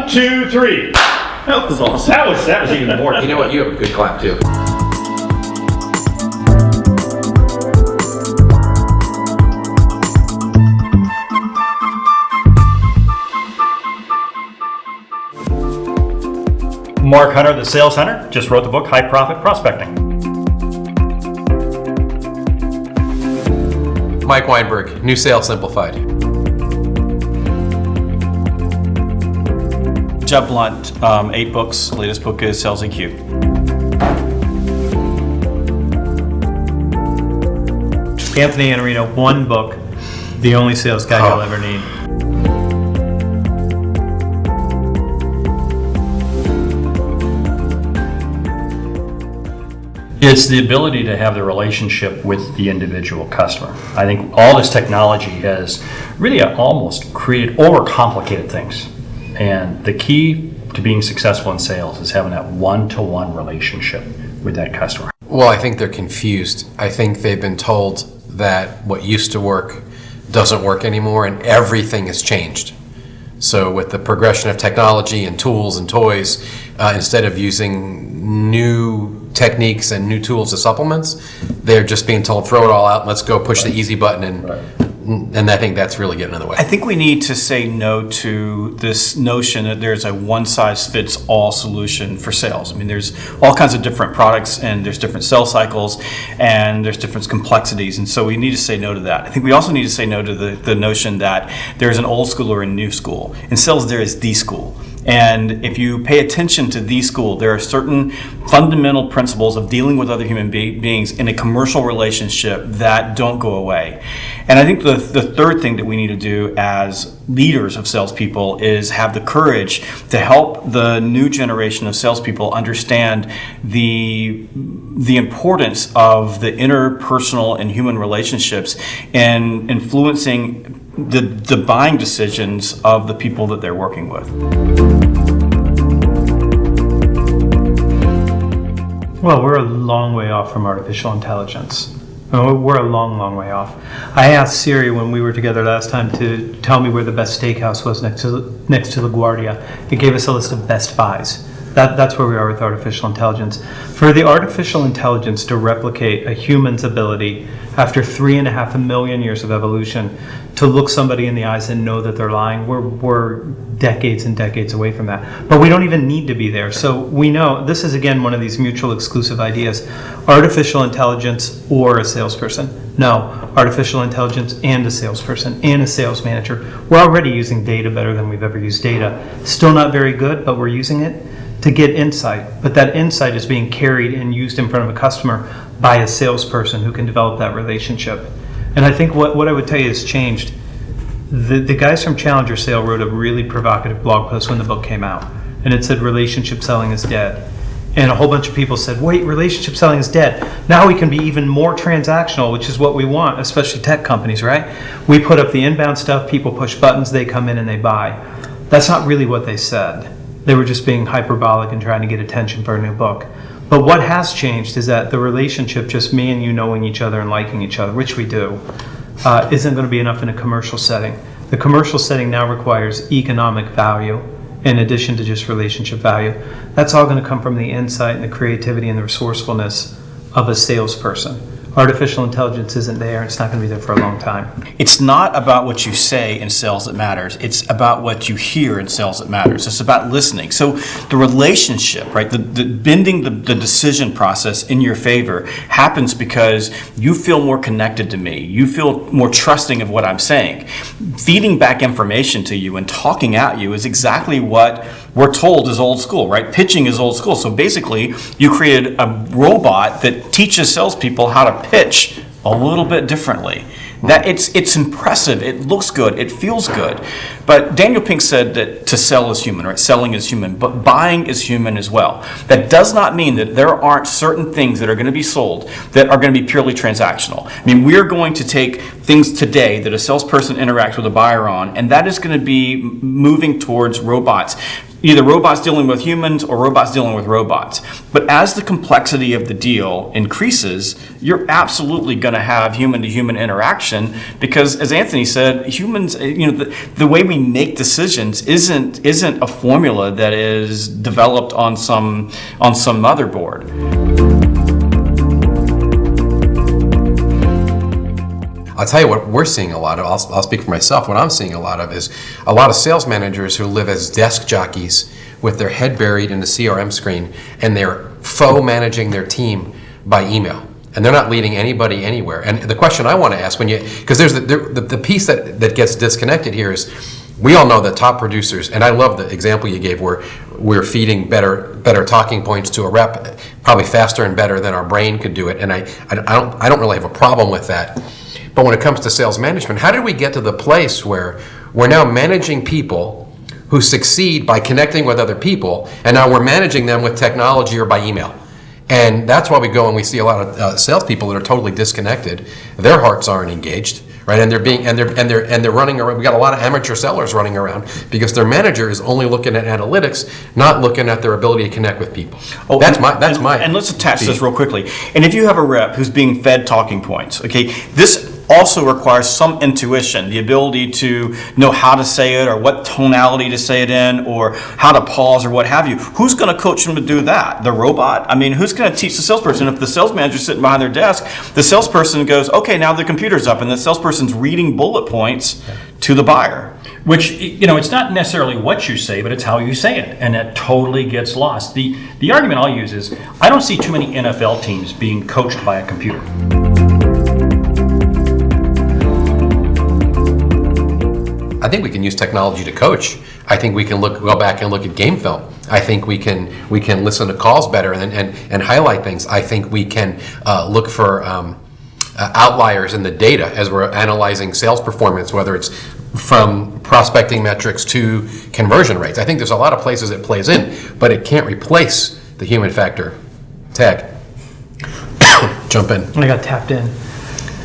1, 2, 3. That was awesome. That was even more. You know what? You have a good clap too. Mark Hunter, the sales hunter, just wrote the book High Profit Prospecting. Mike Weinberg, New Sales Simplified. Jeff Blunt, 8 books. Latest book is Sales EQ. Anthony Innarino, 1 book, the only sales guide you'll ever need. It's the ability to have the relationship with the individual customer. I think all this technology has really almost created overcomplicated things. And the key to being successful in sales is having that one-to-one relationship with that customer. Well, I think they're confused. I think they've been told that what used to work doesn't work anymore, and everything has changed. So with the progression of technology and tools and toys, instead of using new techniques and new tools as supplements, they're just being told, throw it all out, let's go push the easy button, and I think that's really getting in the way. I think we need to say no to this notion that there's a one-size-fits-all solution for sales. I mean, there's all kinds of different products, and there's different sales cycles, and there's different complexities, and so we need to say no to that. I think we also need to say no to the notion that there's an old school or a new school. In sales, there is the school. And if you pay attention to the school, there are certain fundamental principles of dealing with other human beings in a commercial relationship that don't go away. And I think the third thing that we need to do as leaders of salespeople is have the courage to help the new generation of salespeople understand the importance of the interpersonal and human relationships in influencing the buying decisions of the people that they're working with. Well, we're a long way off from artificial intelligence. We're a long, long way off. I asked Siri when we were together last time to tell me where the best steakhouse was next to LaGuardia. It gave us a list of best buys. That's where we are with artificial intelligence. For the artificial intelligence to replicate a human's ability after 3.5 million years of evolution to look somebody in the eyes and know that they're lying, we're decades and decades away from that. But we don't even need to be there. So we know, this is again one of these mutual exclusive ideas. Artificial intelligence or a salesperson? No, artificial intelligence and a salesperson and a sales manager. We're already using data better than we've ever used data. Still not very good, but we're using it to get insight. But that insight is being carried and used in front of a customer by a salesperson who can develop that relationship. And I think what I would tell you has changed. The guys from Challenger Sale wrote a really provocative blog post when the book came out. And it said, relationship selling is dead. And a whole bunch of people said, wait, relationship selling is dead. Now we can be even more transactional, which is what we want, especially tech companies, right? We put up the inbound stuff, people push buttons, they come in and they buy. That's not really what they said. They were just being hyperbolic and trying to get attention for a new book. But what has changed is that the relationship, just me and you knowing each other and liking each other, which we do, isn't going to be enough in a commercial setting. The commercial setting now requires economic value in addition to just relationship value. That's all going to come from the insight and the creativity and the resourcefulness of a salesperson. Artificial intelligence isn't there, and it's not going to be there for a long time. It's not about what you say in sales that matters. It's about what you hear in sales that matters. It's about listening. So the relationship, right, the bending the decision process in your favor happens because you feel more connected to me. You feel more trusting of what I'm saying. Feeding back information to you and talking at you is exactly what we're told is old school, right? Pitching is old school. So basically, you created a robot that teaches salespeople how to pitch a little bit differently. That it's impressive, it looks good, it feels good. But Daniel Pink said that to sell is human, right? Selling is human, but buying is human as well. That does not mean that there aren't certain things that are going to be sold that are going to be purely transactional. I mean, we're going to take things today that a salesperson interacts with a buyer on, and that is going to be moving towards robots. Either robots dealing with humans or robots dealing with robots. But as the complexity of the deal increases, you're absolutely going to have human-to-human interaction because, as Anthony said, humans, the way we me make decisions isn't a formula that is developed on some motherboard. I'll tell you what we're seeing a lot of. I'll speak for myself. What I'm seeing a lot of is a lot of sales managers who live as desk jockeys with their head buried in the CRM screen, and they're faux managing their team by email. And they're not leading anybody anywhere. And the question I want to ask, because there's the piece that gets disconnected here is, we all know that top producers, and I love the example you gave where we're feeding better talking points to a rep, probably faster and better than our brain could do it. And I don't really have a problem with that. But when it comes to sales management, how did we get to the place where we're now managing people who succeed by connecting with other people, and now we're managing them with technology or by email? And that's why we go and we see a lot of salespeople that are totally disconnected. Their hearts aren't engaged, right? And they're running around. We got a lot of amateur sellers running around because their manager is only looking at analytics, not looking at their ability to connect with people. Oh, that's my. And let's attach this real quickly. And if you have a rep who's being fed talking points, okay, this also requires some intuition, the ability to know how to say it or what tonality to say it in or how to pause or what have you. Who's going to coach them to do that? The robot? I mean, who's going to teach the salesperson? If the sales manager's sitting behind their desk, the salesperson goes, okay, now the computer's up, and the salesperson's reading bullet points to the buyer. Which, it's not necessarily what you say, but it's how you say it, and that totally gets lost. The argument I'll use is, I don't see too many NFL teams being coached by a computer. I think we can use technology to coach. I think we can go back and look at game film. I think we can listen to calls better and highlight things. I think we can look for outliers in the data as we're analyzing sales performance, whether it's from prospecting metrics to conversion rates. I think there's a lot of places it plays in, but it can't replace the human factor. Tag. Jump in. I got tapped in.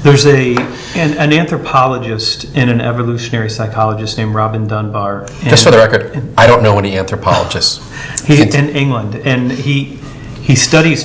There's an anthropologist and an evolutionary psychologist named Robin Dunbar. Just for the record, I don't know any anthropologists. He's in England, and he studies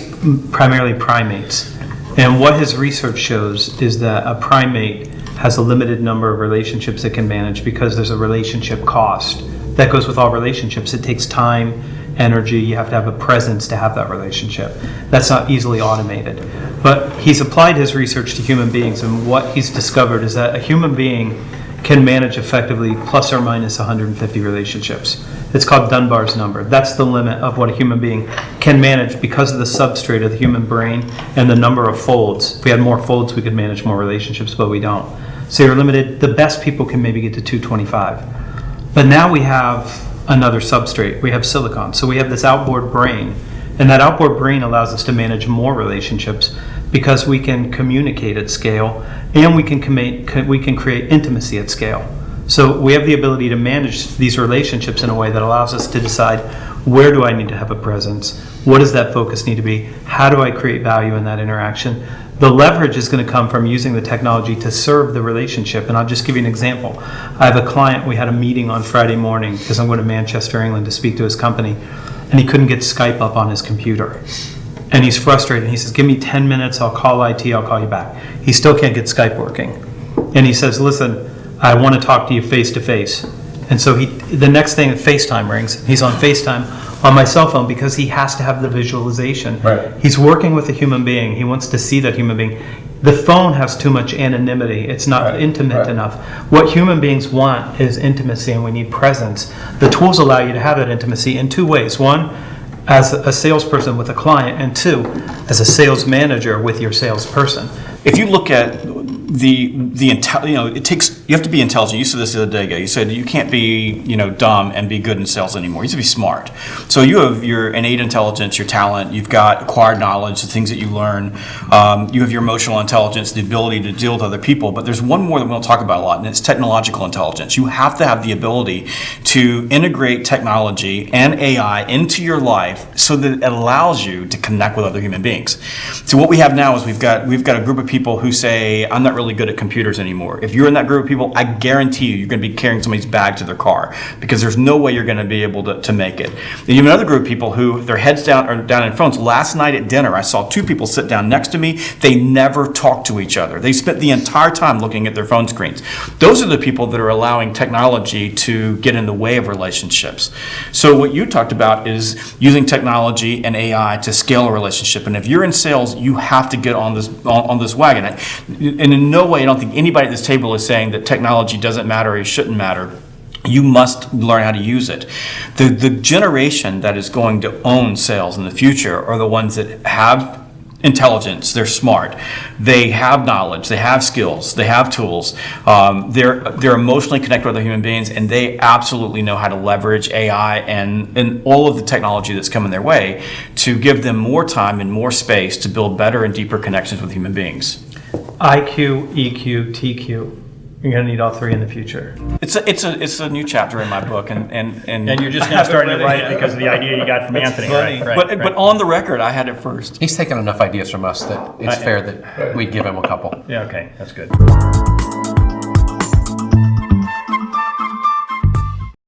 primarily primates. And what his research shows is that a primate has a limited number of relationships it can manage because there's a relationship cost. That goes with all relationships. It takes time, energy, you have to have a presence to have that relationship. That's not easily automated. But he's applied his research to human beings, and what he's discovered is that a human being can manage effectively plus or minus 150 relationships. It's called Dunbar's number. That's the limit of what a human being can manage because of the substrate of the human brain and the number of folds. If we had more folds, we could manage more relationships, but we don't. So you're limited. The best people can maybe get to 225. But now we have another substrate. We have silicon. So we have this outboard brain, and that outboard brain allows us to manage more relationships because we can communicate at scale, and we can create intimacy at scale. So we have the ability to manage these relationships in a way that allows us to decide, where do I need to have a presence? What does that focus need to be? How do I create value in that interaction? The leverage is going to come from using the technology to serve the relationship. And I'll just give you an example. I have a client, we had a meeting on Friday morning because I'm going to Manchester, England to speak to his company, and he couldn't get Skype up on his computer. And he's frustrated. He says, give me 10 minutes, I'll call IT, I'll call you back. He still can't get Skype working. And he says, listen, I want to talk to you face to face. And so the next thing, FaceTime rings. He's on FaceTime on my cell phone because he has to have the visualization. Right. He's working with a human being. He wants to see that human being. The phone has too much anonymity. It's not intimate enough. What human beings want is intimacy, and we need presence. The tools allow you to have that intimacy in two ways. One, as a salesperson with a client, and two, as a sales manager with your salesperson. If you look at you have to be intelligent. You said this the other day, you said you can't be, dumb and be good in sales anymore. You have to be smart. So you have your innate intelligence, your talent, you've got acquired knowledge, the things that you learn, you have your emotional intelligence, the ability to deal with other people, but there's one more that we don't talk about a lot, and it's technological intelligence. You have to have the ability to integrate technology and AI into your life so that it allows you to connect with other human beings. So what we have now is we've got a group of people who say, I'm not not really good at computers anymore. If you're in that group of people, I guarantee you're going to be carrying somebody's bag to their car because there's no way you're going to be able to make it. Then you have another group of people who their heads down or down in phones. Last night at dinner, I saw two people sit down next to me. They never talked to each other. They spent the entire time looking at their phone screens. Those are the people that are allowing technology to get in the way of relationships. So what you talked about is using technology and AI to scale a relationship. And if you're in sales, you have to get on this wagon. And in no way, I don't think anybody at this table is saying that technology doesn't matter or it shouldn't matter. You must learn how to use it. The generation that is going to own sales in the future are the ones that have intelligence, they're smart, they have knowledge, they have skills, they have tools, they're emotionally connected with other human beings, and they absolutely know how to leverage AI and all of the technology that's coming their way to give them more time and more space to build better and deeper connections with human beings. IQ, EQ, TQ. You're going to need all three in the future. It's a new chapter in my book, and you're just now starting to write it because of the idea you got from Anthony, funny. right? But on the record, I had it first. He's taken enough ideas from us that it's fair that we give him a couple. Yeah, okay, that's good.